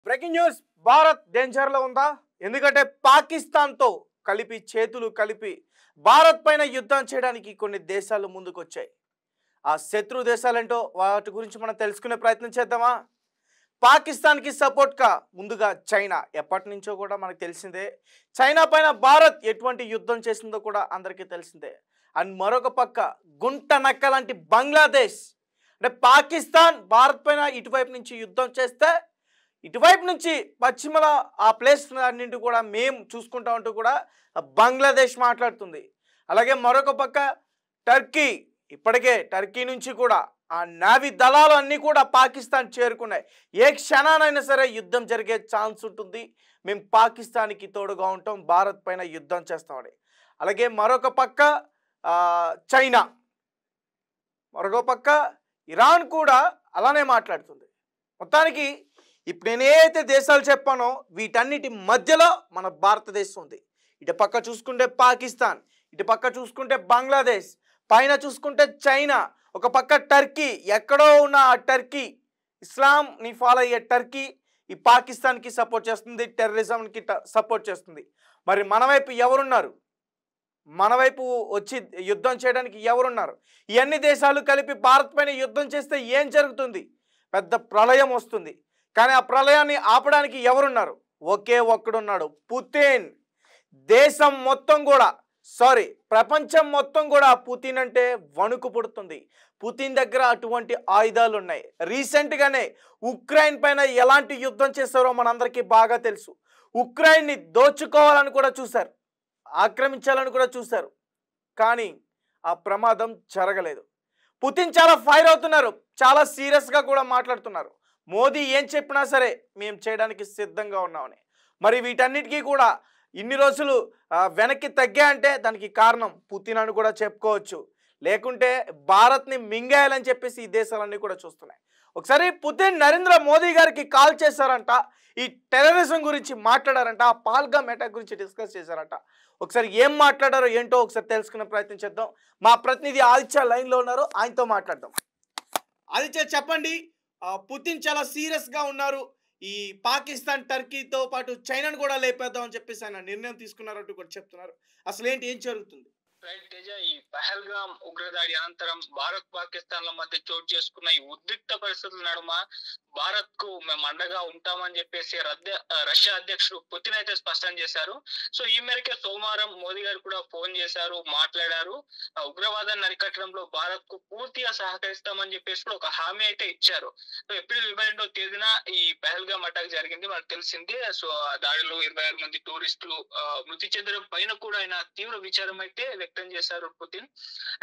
Breaking news. Bharat danger లో ఉందా? ఎందుకంటే పాకిస్తాన్ తో కలిపి చేతులు కలిపి భారత్ పైన యుద్ధం చేయడానికి కొన్ని దేశాలు ముందుకు వచ్చాయి. ఆ శత్రు దేశాలేంటో వాటి గురించి మనం తెలుసుకునే ప్రయత్నం చేద్దామా? పాకిస్తాన్ కి సపోర్ట్ గా ముందుగా చైనా, ఎప్పటి నుంచో కూడా మనకు తెలిసిందే. చైనా పైన భారత్ ఎటువంటి యుద్ధం చేసిందో కూడా అందరికీ తెలిసిందే. అండ్ మరొక పక్క గుంట నక్క లాంటి బంగ్లాదేశ్, అంటే పాకిస్తాన్ భారత్ పైన ఇటువైపు నుంచి యుద్ధం చేస్తే ఇటువైపు నుంచి పశ్చిమల ఆ ప్లేస్ అన్నింటి కూడా మేము చూసుకుంటా ఉంటూ కూడా బంగ్లాదేశ్ మాట్లాడుతుంది. అలాగే మరొక పక్క టర్కీ, ఇప్పటికే టర్కీ నుంచి కూడా ఆ నావీ దళాలు అన్నీ కూడా పాకిస్తాన్ చేరుకున్నాయి. ఏ క్షణానైనా సరే యుద్ధం జరిగే ఛాన్స్ ఉంటుంది. మేము పాకిస్తాన్కి తోడుగా ఉంటాం, భారత్ పైన యుద్ధం చేస్తామని. అలాగే మరొక పక్క చైనా, మరొక పక్క ఇరాన్ కూడా అలానే మాట్లాడుతుంది. మొత్తానికి ఇప్పుడు నేను ఏదైతే దేశాలు చెప్పానో వీటన్నిటి మధ్యలో మన భారతదేశం ఉంది. ఇటు పక్క చూసుకుంటే పాకిస్తాన్, ఇటు పక్క చూసుకుంటే బంగ్లాదేశ్, పైన చూసుకుంటే చైనా, ఒక పక్క టర్కీ. ఎక్కడో ఉన్న ఆ టర్కీ, ఇస్లాంని ఫాలో అయ్యే టర్కీ ఈ పాకిస్తాన్కి సపోర్ట్ చేస్తుంది, టెర్రరిజంకి సపోర్ట్ చేస్తుంది. మరి మన వైపు ఎవరున్నారు? మన వైపు వచ్చి యుద్ధం చేయడానికి ఎవరున్నారు? ఇవన్నీ దేశాలు కలిపి భారత్ పైన యుద్ధం చేస్తే ఏం జరుగుతుంది? పెద్ద ప్రళయం వస్తుంది. కానీ ఆ ప్రళయాన్ని ఆపడానికి ఎవరున్నారు? ఒకే ఒక్కడున్నాడు, పుతిన్. దేశం మొత్తం కూడా, ప్రపంచం మొత్తం కూడా పుతిన్ అంటే వణుకు పుడుతుంది. పుతిన్ దగ్గర అటువంటి ఆయుధాలు ఉన్నాయి. రీసెంట్గానే ఉక్రెయిన్ పైన ఎలాంటి యుద్ధం చేశారో మనందరికీ బాగా తెలుసు. ఉక్రెయిన్ని దోచుకోవాలని కూడా చూశారు, ఆక్రమించాలని కూడా చూశారు. కానీ ఆ ప్రమాదం జరగలేదు. పుతిన్ చాలా ఫైర్ అవుతున్నారు, చాలా సీరియస్గా కూడా మాట్లాడుతున్నారు. మోదీ ఏం చెప్పినా సరే మేము చేయడానికి సిద్ధంగా ఉన్నామని. మరి వీటన్నిటికీ కూడా ఇన్ని రోజులు వెనక్కి తగ్గాయంటే దానికి కారణం పుతిన్ అని కూడా చెప్పుకోవచ్చు. లేకుంటే భారత్ని మింగేయాలని చెప్పేసి ఈ దేశాలన్నీ కూడా చూస్తున్నాయి. ఒకసారి పుతిన్ నరేంద్ర మోదీ గారికి కాల్ చేశారంట, ఈ టెర్రరిజం గురించి మాట్లాడారంట, ఆ పహల్గామ్ అటాక్ గురించి డిస్కస్ చేశారంట. ఒకసారి ఏం మాట్లాడారో ఏంటో ఒకసారి తెలుసుకునే ప్రయత్నం చేద్దాం. మా ప్రతినిధి ఆదిత్య లైన్లో ఉన్నారు, ఆయనతో మాట్లాడదాం. ఆదిత్య, చెప్పండి. పుతిన్ చాలా సీరియస్గా ఉన్నారు. ఈ పాకిస్తాన్, టర్కీతో పాటు చైనాను కూడా లేపేద్దాం అని చెప్పేసి ఆయన నిర్ణయం తీసుకున్నారంటూ కూడా చెప్తున్నారు. అసలు ఏంటి, ఏం జరుగుతుంది? రైట్ తేజ, ఈ పహల్గామ్ ఉగ్రదాడి అనంతరం భారత్ పాకిస్తాన్ల మధ్య చోటు చేసుకున్న ఈ ఉద్రిక్త పరిస్థితుల నడుమ భారత్ కు మేము అండగా ఉంటామని చెప్పేసి రష్యా అధ్యక్షుడు పుతిన్ అయితే స్పష్టం చేశారు. సో ఈ మేరకే సోమవారం మోదీ గారు కూడా ఫోన్ చేశారు, మాట్లాడారు. ఉగ్రవాదాన్ని అరికట్టడంలో భారత్ కు పూర్తిగా సహకరిస్తామని చెప్పేసి కూడా ఒక హామీ అయితే ఇచ్చారు. సో ఏప్రిల్ 22వ తేదీన ఈ పహల్గామ్ అటాక్ జరిగింది, మనకు తెలిసింది. సో ఆ దాడిలో 26 మంది టూరిస్టులు మృతి చెందడం పైన కూడా ఆయన తీవ్ర విచారం అయితే వ్యక్తం చేశారు పుతిన్.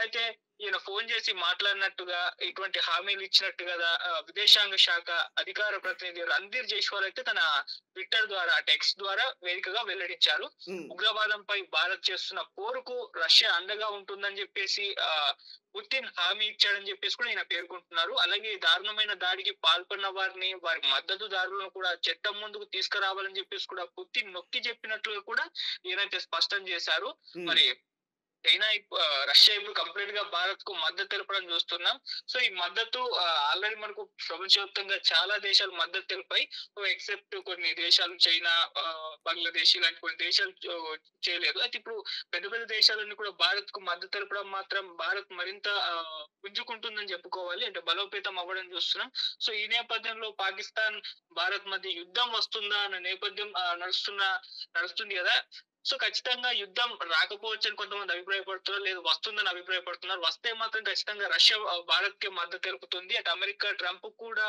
అయితే ఈయన ఫోన్ చేసి మాట్లాడినట్టుగా, ఇటువంటి హామీలు ఇచ్చినట్టుగా విదేశాంగ శాఖ అధికార ప్రతినిధి రణ్ధీర్ జైస్వాల్ అయితే తన ట్విట్టర్ ద్వారా, టెక్స్ట్ ద్వారా వేదికగా వెల్లడించారు. ఉగ్రవాదంపై భారత్ చేస్తున్న పోరుకు రష్యా అండగా ఉంటుందని చెప్పేసి పుతిన్ హామీ ఇచ్చాడని చెప్పేసి కూడా ఈయన పేర్కొంటున్నారు. అలాగే దారుణమైన దాడికి పాల్పడిన వారిని, వారి మద్దతుదారులను కూడా చట్టం ముందుకు తీసుకురావాలని చెప్పేసి కూడా పుతిన్ నొక్కి చెప్పినట్లుగా కూడా ఈయనైతే స్పష్టం చేశారు. మరి చైనా, రష్యా ఇప్పుడు కంప్లీట్ గా భారత్ కు మద్దతు తెలపడం చూస్తున్నాం. సో ఈ మద్దతు ఆల్రెడీ మనకు ప్రపంచవ్యాప్తంగా చాలా దేశాలు మద్దతు తెలిపాయి, ఎక్సెప్ట్ కొన్ని దేశాలు, చైనా, బంగ్లాదేశ్ ఇలాంటి కొన్ని దేశాలు చేయలేదు. అయితే ఇప్పుడు పెద్ద పెద్ద దేశాలన్నీ కూడా భారత్ కు మద్దతు తెలపడం మాత్రం భారత్ మరింత పుంజుకుంటుందని చెప్పుకోవాలి, అంటే బలోపేతం అవ్వడం చూస్తున్నాం. సో ఈ నేపథ్యంలో పాకిస్తాన్ భారత్ మధ్య యుద్ధం వస్తుందా అన్న నేపథ్యం నడుస్తుంది కదా. సో ఖచ్చితంగా యుద్ధం రాకపోవచ్చు అని కొంతమంది అభిప్రాయపడుతున్నారు, లేదు వస్తుందని అభిప్రాయపడుతున్నారు. వస్తే మాత్రం ఖచ్చితంగా రష్యా భారత్ కి మద్దతు తెలుపుతుంది. అటు అమెరికా ట్రంప్ కూడా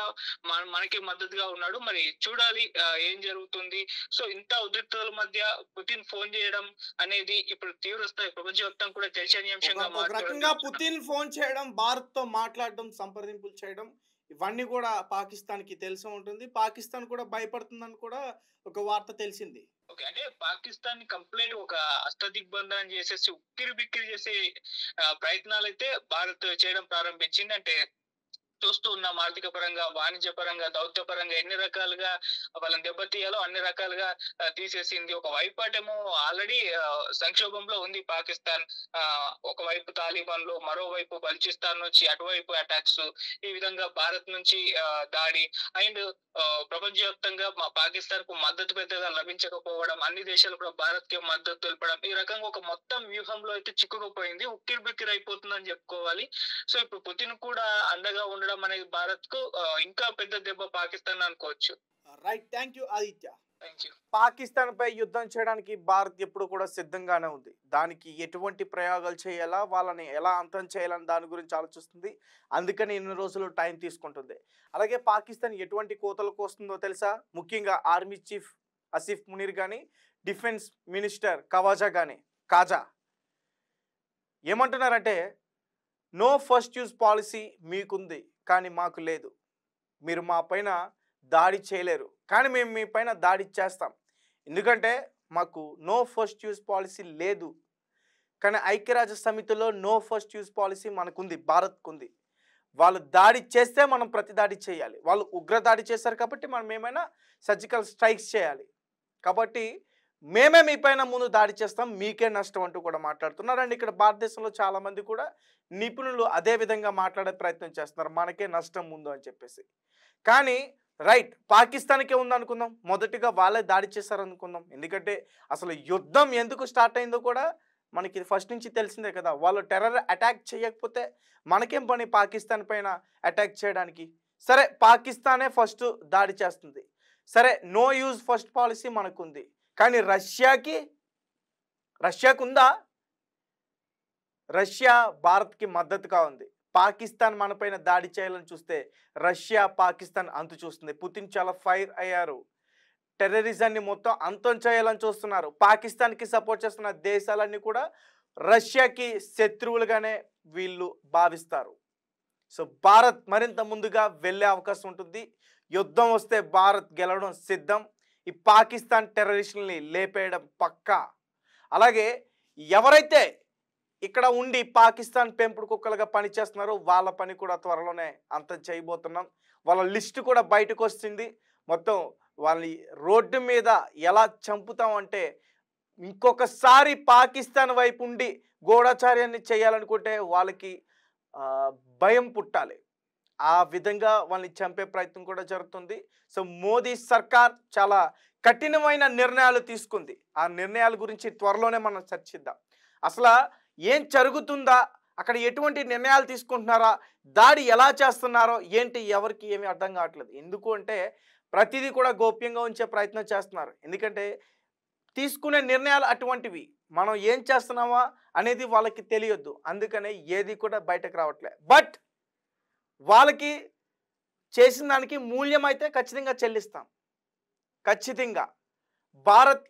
మనకి మద్దతుగా ఉన్నాడు. మరి చూడాలి ఏం జరుగుతుంది. సో ఇంత ఉద్రిక్తతల మధ్య పుతిన్ ఫోన్ చేయడం అనేది ఇప్పుడు తీవ్రస్థాయి ప్రపంచవ్యాప్తంగా కూడా చర్చనీయాంశంగా రకంగా పుతిన్ ఫోన్ చేయడం, భారత్ తో మాట్లాడడం, సంప్రదింపులు చేయడం, ఇవన్నీ కూడా పాకిస్తాన్ కి తెలిసి ఉంటుంది. పాకిస్తాన్ కూడా భయపడుతుందని కూడా ఒక వార్త తెలిసింది. ఓకే, అంటే పాకిస్తాన్ కంప్లీట్ ఒక అష్టదిగ్బంధనం చేసేసి ఉక్కిరి బిక్కిరి చేసే ప్రయత్నాలు అయితే భారత్ చేయడం ప్రారంభించింది. అంటే చూస్తూ ఉన్నాం. ఆర్థిక పరంగా, వాణిజ్య పరంగా, దౌత్య పరంగా ఎన్ని రకాలుగా వాళ్ళని దెబ్బతీయాలో అన్ని రకాలుగా తీసేసింది. ఒక వైపేమో ఆల్రెడీ సంక్షోభంలో ఉంది పాకిస్తాన్. ఒకవైపు తాలిబాన్లు, మరోవైపు బలూచిస్తాన్ నుంచి అటువైపు అటాక్స్, ఈ విధంగా భారత్ నుంచి దాడి అండ్ ప్రపంచవ్యాప్తంగా పాకిస్తాన్ కు మద్దతు పెద్దగా లభించకపోవడం, అన్ని దేశాలు కూడా భారత్ కి మద్దతు తెలపడం, ఈ రకంగా ఒక మొత్తం వ్యూహంలో అయితే చిక్కుకుపోయింది. ఉక్కిరిబిక్కిరి అయిపోతుందని చెప్పుకోవాలి. సో ఇప్పుడు పుతిన్ కూడా అండగా ఉండడం అనేది భారత్ కు ఇంకా పెద్ద దెబ్బ పాకిస్తాన్ అనుకోవచ్చు. Right, thank you Aditya. Thank you. Pakistan పై యుద్ధం చేయడానికి భారత్ ఎప్పుడు కూడా సిద్ధంగానే ఉంది. దానికి ఎటువంటి ప్రయోగాలు చేయాలా, వాళ్ళని ఎలా అంతం చేయాలని దాని గురించి ఆలోచిస్తుంది. అందుకని ఇన్ని రోజులు టైం తీసుకుంటుంది. అలాగే పాకిస్తాన్ ఎటువంటి కోతలకు వస్తుందో తెలుసా? ముఖ్యంగా ఆర్మీ చీఫ్ ఆసిఫ్ మునీర్ కానీ, డిఫెన్స్ మినిస్టర్ కాజా ఏమంటున్నారంటే, నో ఫస్ట్ యూజ్ పాలసీ మీకుంది కానీ మాకు లేదు. మీరు మా పైన దాడి చేయలేరు కానీ మేము మీ పైన దాడి చేస్తాం. ఎందుకంటే మాకు నో ఫస్ట్ యూజ్ పాలసీ లేదు. కానీ ఐక్యరాజ్య సమితిలో నో ఫస్ట్ యూజ్ పాలసీ మనకుంది, భారత్కుంది. వాళ్ళు దాడి చేస్తే మనం ప్రతి దాడి చేయాలి. వాళ్ళు ఉగ్ర దాడి చేశారు కాబట్టి మనం ఏమైనా సర్జికల్ స్ట్రైక్స్ చేయాలి. కాబట్టి మేమే మీ పైన ముందు దాడి చేస్తాం, మీకే నష్టం అంటూ కూడా మాట్లాడుతున్నారు. అండ్ ఇక్కడ భారతదేశంలో చాలామంది కూడా నిపుణులు అదే విధంగా మాట్లాడే ప్రయత్నం చేస్తున్నారు, మనకే నష్టం ముందు అని చెప్పేసి. కానీ రైట్, పాకిస్తాన్కే ఉందనుకుందాం, మొదటిగా వాళ్ళే దాడి చేశారనుకుందాం. ఎందుకంటే అసలు యుద్ధం ఎందుకు స్టార్ట్ అయిందో కూడా మనకి ఫస్ట్ నుంచి తెలిసిందే కదా. వాళ్ళు టెర్రర్ అటాక్ చేయకపోతే మనకేం పని పాకిస్తాన్ పైన అటాక్ చేయడానికి? సరే, పాకిస్తానే ఫస్ట్ దాడి చేస్తుంది, సరే నో యూజ్ ఫస్ట్ పాలసీ మనకుంది. కానీ రష్యాకు ఉందా? రష్యా భారత్కి మద్దతుగా ఉంది. పాకిస్తాన్ మనపైన దాడి చేయాలని చూస్తే రష్యా పాకిస్తాన్ అంతు చూస్తుంది. పుతిన్ చాలా ఫైర్ అయ్యారు. టెర్రరిజాన్ని మొత్తం అంతం చేయాలని చూస్తున్నారు. పాకిస్తాన్కి సపోర్ట్ చేస్తున్న దేశాలన్నీ కూడా రష్యాకి శత్రువులుగానే వీళ్ళు భావిస్తారు. సో భారత్ మరింత ముందుగా వెళ్ళే అవకాశం ఉంటుంది. యుద్ధం వస్తే భారత్ గెలవడం సిద్ధం. ఈ పాకిస్తాన్ టెర్రరిస్టుల్ని లేపేయడం పక్కా. అలాగే ఎవరైతే ఇక్కడ ఉండి పాకిస్తాన్ పెంపుడు కుక్కలుగా పనిచేస్తున్నారో వాళ్ళ పని కూడా త్వరలోనే అంతం చేయబోతున్నాం. వాళ్ళ లిస్టు కూడా బయటకు వస్తుంది. మొత్తం వాళ్ళని రోడ్డు మీద ఎలా చంపుతామంటే, ఇంకొకసారి పాకిస్తాన్ వైపు ఉండి గూఢచార్యాన్ని చేయాలనుకుంటే వాళ్ళకి భయం పుట్టాలి. ఆ విధంగా వాళ్ళని చంపే ప్రయత్నం కూడా జరుగుతుంది. సో మోదీ సర్కార్ చాలా కఠినమైన నిర్ణయాలు తీసుకుంది. ఆ నిర్ణయాల గురించి త్వరలోనే మనం చర్చిద్దాం. అసలు ఏం జరుగుతుందా, అక్కడ ఎటువంటి నిర్ణయాలు తీసుకుంటున్నారా, దాడి ఎలా చేస్తున్నారో ఏంటి, ఎవరికి ఏమీ అర్థం కావట్లేదు. ఎందుకు అంటే ప్రతిదీ కూడా గోప్యంగా ఉంచే ప్రయత్నం చేస్తున్నారు. ఎందుకంటే తీసుకునే నిర్ణయాలు అటువంటివి, మనం ఏం చేస్తున్నామా అనేది వాళ్ళకి తెలియొద్దు. అందుకనే ఏది కూడా బయటకు రావట్లేదు. బట్ వాళ్ళకి చేసిన దానికి మూల్యం అయితే ఖచ్చితంగా చెల్లిస్తాం. ఖచ్చితంగా భారత్